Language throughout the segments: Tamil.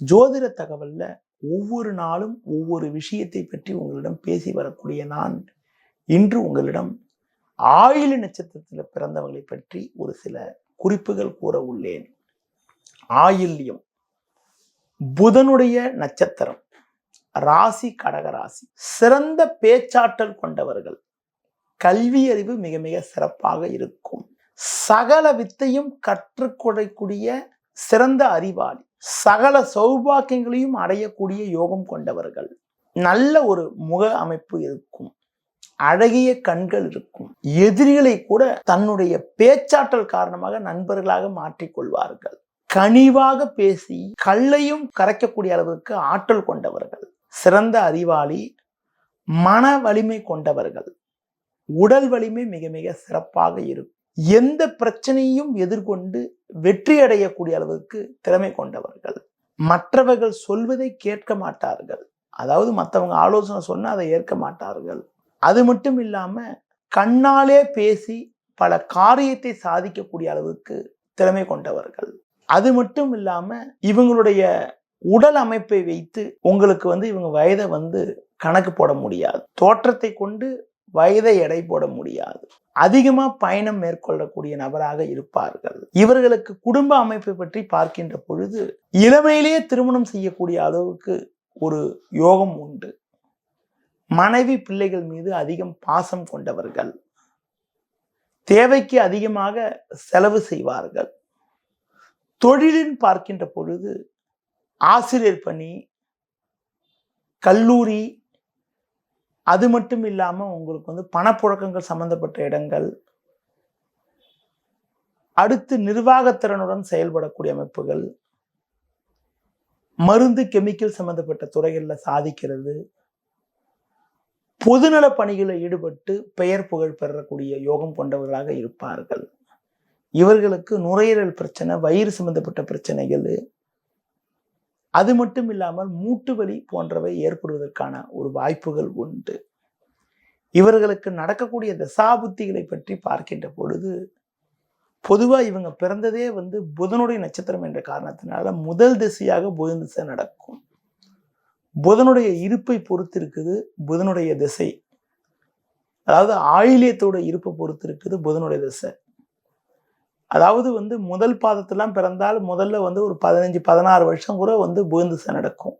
ஜோதிட தகவல்ல ஒவ்வொரு நாளும் ஒவ்வொரு விஷயத்தை பற்றி உங்களிடம் பேசி வரக்கூடிய நான் இன்று உங்களிடம் ஆயில்ய நட்சத்திரத்தில் பிறந்தவர்களை பற்றி ஒரு சில குறிப்புகள் கூற உள்ளேன். ஆயில்யம் புதனுடைய நட்சத்திரம், ராசி கடகராசி. சிறந்த பேச்சாற்றல் கொண்டவர்கள், கல்வி அறிவு மிக மிக சிறப்பாக இருக்கும். சகல வித்தையும் கற்றுக்கொள்ளக்கூடிய சிறந்த அறிவாளி, சகல சௌபாக்கியங்களையும் அடையக்கூடிய யோகம் கொண்டவர்கள். நல்ல ஒரு முக அமைப்பு இருக்கும், அழகிய கண்கள் இருக்கும். எதிரிகளை கூட தன்னுடைய பேச்சாற்றல் காரணமாக நண்பர்களாக மாற்றிக்கொள்வார்கள். கனிவாக பேசி கல்லையும் கரைக்கக்கூடிய அளவுக்கு ஆற்றல் கொண்டவர்கள். சிறந்த அறிவாளி, மன வலிமை கொண்டவர்கள். உடல் வலிமை மிக மிக சிறப்பாக இருக்கும். எந்த பிரச்சனையும் எதிர்கொண்டு வெற்றி அடையக்கூடிய அளவுக்கு திறமை கொண்டவர்கள். மற்றவர்கள் சொல்வதை கேட்க மாட்டார்கள், அதாவது மற்றவங்க ஆலோசனை சொன்னா அதை ஏற்க மாட்டார்கள். அது மட்டும் இல்லாம கண்ணாலே பேசி பல காரியத்தை சாதிக்கக்கூடிய அளவுக்கு திறமை கொண்டவர்கள். அது மட்டும் இல்லாம இவங்களுடைய உடல் அமைப்பை வைத்து உங்களுக்கு இவங்க வயதை கணக்கு போட முடியாது. தோற்றத்தை கொண்டு வயதை எடை போட முடியாது. அதிகமா பயணம் மேற்கொள்ளக்கூடிய நபராக இருப்பார்கள். இவர்களுக்கு குடும்ப அமைப்பை பற்றி பார்க்கின்ற பொழுது இளமையிலேயே திருமணம் செய்யக்கூடிய அளவுக்கு ஒரு யோகம் உண்டு. மனைவி பிள்ளைகள் மீது அதிகம் பாசம் கொண்டவர்கள். தேவைக்கு அதிகமாக செலவு செய்வார்கள். தொழிலின் பார்க்கின்ற பொழுது ஆசிரியர் பணி, கல்லூரி, அது மட்டும் இல்லாம உங்களுக்கு பணப்புழக்கங்கள் சம்பந்தப்பட்ட இடங்கள், அடுத்து நிர்வாகத்திறனுடன் செயல்படக்கூடிய அமைப்புகள், மருந்து கெமிக்கல் சம்பந்தப்பட்ட துறைகள்ல சாதிக்கிறது, பொதுநல பணிகளில் ஈடுபட்டு பெயர் புகழ் பெறக்கூடிய யோகம் கொண்டவர்களாக இருப்பார்கள். இவர்களுக்கு நுரையீரல் பிரச்சனை, வயிறு சம்பந்தப்பட்ட பிரச்சனைகள், அது மட்டும் இல்லாமல் மூட்டு வலி போன்றவை ஏற்படுவதற்கான ஒரு வாய்ப்புகள் உண்டு. இவர்களுக்கு நடக்கக்கூடிய தசாபுத்திகளை பற்றி பார்க்கின்ற பொழுது பொதுவா இவங்க பிறந்ததே புதனுடைய நட்சத்திரம் என்ற காரணத்தினால முதல் திசையாக புதன் திசை நடக்கும். புதனுடைய இருப்பை பொறுத்து இருக்குது புதனுடைய திசை, அதாவது ஆயில்யத்தோட இருப்பை பொறுத்து இருக்குது புதனுடைய திசை. அதாவது முதல் பாதத்தெல்லாம் பிறந்தால் முதல்ல ஒரு 15-16 வருஷம் கூட புதன் திசை நடக்கும்.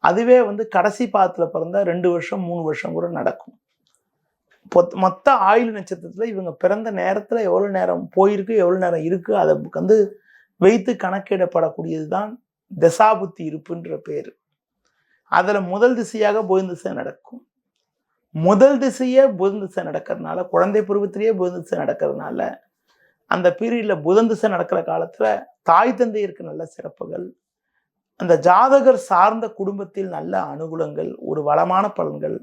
அதுவே கடைசி பாதத்துல பிறந்தா 2 வருஷம் 3 வருஷம் கூட நடக்கும். மொத்த ஆயுள் நட்சத்திரத்துல இவங்க பிறந்த நேரத்துல எவ்வளவு நேரம் போயிருக்கு, எவ்வளவு நேரம் இருக்கு, அதை வைத்து கணக்கிடப்படக்கூடியதுதான் தசாபுத்தி இருப்புன்ற பேரு. அதுல முதல் திசையாக புதன் திசை நடக்கும். முதல் திசையே புதன் திசை நடக்கிறதுனால, குழந்தை பருவத்திலேயே புதன் திசை நடக்கிறதுனால, அந்த பீரியட்ல புதன் திசை நடக்கிற காலத்துல தாய் தந்தையருக்கு நல்ல சிறப்புகள், அந்த ஜாதகர் சார்ந்த குடும்பத்தில் நல்ல அனுகூலங்கள், ஒரு வளமான பலன்கள்,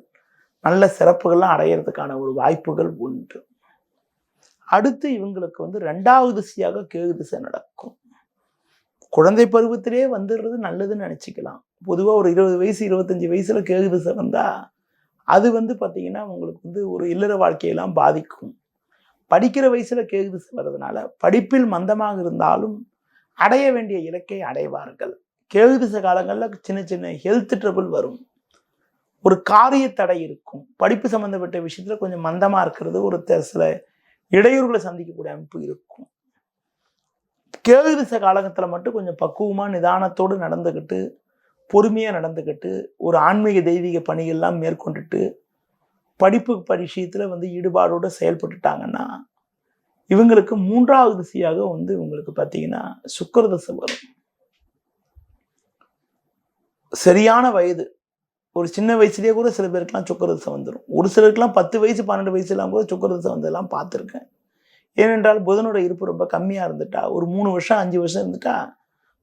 நல்ல சிறப்புகள்லாம் அடையிறதுக்கான ஒரு வாய்ப்புகள் உண்டு. அடுத்து இவங்களுக்கு 2வது திசையாக கேது திசை நடக்கும். குழந்தை பருவத்திலே வந்துடுறது நல்லதுன்னு நினைச்சுக்கலாம். பொதுவா ஒரு 20 வயசு 25 வயசுல கேது திசை வந்தா அது பார்த்தீங்கன்னா உங்களுக்கு ஒரு இல்லற வாழ்க்கையெல்லாம் பாதிக்கும். படிக்கிற வயசுல கேது திசை வர்றதுனால படிப்பில் மந்தமாக இருந்தாலும் அடைய வேண்டிய இலக்கை அடைவார்கள். கேது திசை காலங்களில் சின்ன சின்ன ஹெல்த் ட்ரபிள் வரும், ஒரு காரிய தடை இருக்கும், படிப்பு சம்பந்தப்பட்ட விஷயத்துல கொஞ்சம் மந்தமா இருக்கிறது, ஒரு சில இடையூறுகளை சந்திக்கக்கூடிய அமைப்பு இருக்கும். கேது திசை காலகட்டத்துல மட்டும் கொஞ்சம் பக்குவமா நிதானத்தோடு நடந்துக்கிட்டு, பொறுமையா நடந்துக்கிட்டு, ஒரு ஆன்மீக தெய்வீக பணிகள்லாம் மேற்கொண்டுட்டு படிப்பு விஷயத்துல ஈடுபாடோடு செயல்பட்டுட்டாங்கன்னா இவங்களுக்கு 3வது திசையாக இவங்களுக்கு பார்த்தீங்கன்னா சுக்கிர திசை வரும். சரியான வயது, ஒரு சின்ன வயசுலயே கூட சில பேருக்குலாம் சுக்கிர திசை வந்துடும். ஒரு சிலருக்குலாம் 10 வயசு 12 வயசுலாம் கூட சுக்கிர திசை வந்ததெல்லாம் பார்த்துருக்கேன். ஏனென்றால் புதனோட இருப்பு ரொம்ப கம்மியா இருந்துட்டா, ஒரு 3 வருஷம் 5 வருஷம் இருந்துட்டா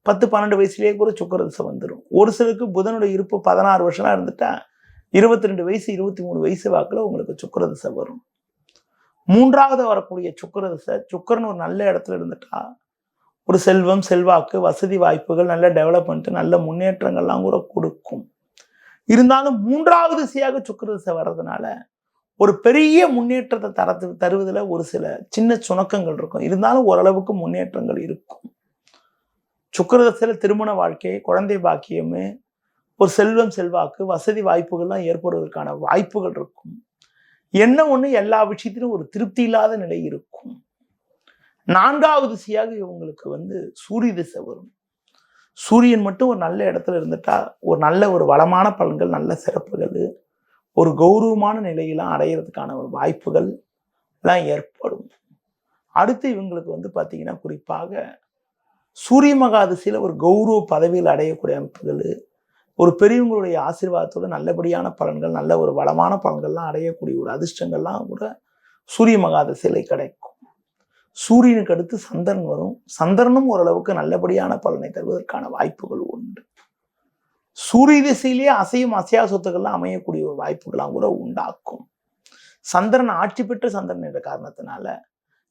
10-12 வயசுலயே கூட சுக்கிர திசை வந்துடும். ஒரு சிலருக்கு புதனோட இருப்பு 16 வருஷம்லாம் இருந்துட்டா 22 வயசு 23 வயசு வாக்குல உங்களுக்கு சுக்கிர திசை வரும். 3வது வரக்கூடிய சுக்கிர திசை, சுக்கிரன் ஒரு நல்ல இடத்துல இருந்துட்டா ஒரு செல்வம், செல்வாக்கு, வசதி வாய்ப்புகள், நல்ல டெவலப்மெண்ட், நல்ல முன்னேற்றங்கள்லாம் கூட கொடுக்கும். இருந்தாலும் 3வது திசையாக சுக்கிர திசை வர்றதுனால ஒரு பெரிய முன்னேற்றத்தை தருவதில் ஒரு சில சின்ன சுணக்கங்கள் இருக்கும். இருந்தாலும் ஓரளவுக்கு முன்னேற்றங்கள் இருக்கும். சுக்கிரதசையில திருமண வாழ்க்கை, குழந்தை பாக்கியமு, ஒரு செல்வம் செல்வாக்கு, வசதி வாய்ப்புகள்லாம் ஏற்படுவதற்கான வாய்ப்புகள் இருக்கும். என்ன ஒண்ணு எல்லா விஷயத்திலும் ஒரு திருப்தி இல்லாத நிலை இருக்கும். 4வது திசையாக இவங்களுக்கு சூரிய திசை வரும். சூரியன் மட்டும் ஒரு நல்ல இடத்துல இருந்துட்டா ஒரு வளமான பலன்கள், நல்ல சிறப்புகள், ஒரு கௌரவமான நிலையெல்லாம் அடையிறதுக்கான ஒரு வாய்ப்புகள் எல்லாம் ஏற்படும். அடுத்து இவங்களுக்கு பார்த்தீங்கன்னா குறிப்பாக சூரிய மகாதிசையில ஒரு கௌரவ பதவியில் அடையக்கூடிய அமைப்புகள், ஒரு பெரியவங்களுடைய ஆசீர்வாதத்தோட நல்லபடியான பலன்கள், நல்ல ஒரு வளமான பலன்கள்லாம் அடையக்கூடிய ஒரு அதிர்ஷ்டங்கள்லாம் கூட சூரிய மகாதிசையில கிடைக்கும். சூரியனுக்கு அடுத்து சந்திரன் வரும். சந்திரனும் ஓரளவுக்கு நல்லபடியான பலனை தருவதற்கான வாய்ப்புகள் உண்டு. சூரிய திசையிலேயே அசையும் அசையா சொத்துக்கள்லாம் அமையக்கூடிய ஒரு வாய்ப்புகள்லாம் கூட உண்டாக்கும். சந்திரன் ஆட்சி பெற்ற சந்திரன் என்ற காரணத்தினால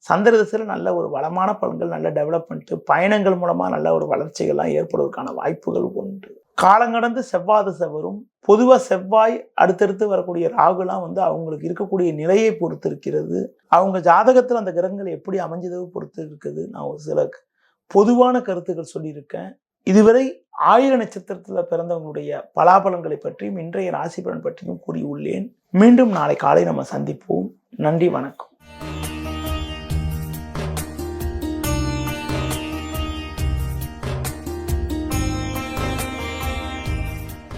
சந்திர திசையில நல்ல ஒரு வளமான பலன்கள், நல்ல டெவலப்மெண்ட், பயணங்கள் மூலமா நல்ல ஒரு வளர்ச்சிகள்லாம் ஏற்படுவதற்கான வாய்ப்புகள் உண்டு. காலங்கடந்து செவ்வாய் திசை வரும். பொதுவா செவ்வாய் அடுத்தடுத்து வரக்கூடிய ராகுலாம் அவங்களுக்கு இருக்கக்கூடிய நிலையை பொறுத்து இருக்கிறது. அவங்க ஜாதகத்தில் அந்த கிரகங்கள் எப்படி அமைஞ்சதை பொறுத்து இருக்குது. நான் ஒரு சில பொதுவான கருத்துக்கள் சொல்லியிருக்கேன். இதுவரை ஆயிர நட்சத்திரத்துல பிறந்தவங்களுடைய பலாபலன்களை பற்றியும் இன்றைய ராசி பலன் பற்றியும் கூறியுள்ளேன். மீண்டும் நாளை காலை நம்ம சந்திப்போம். நன்றி, வணக்கம்.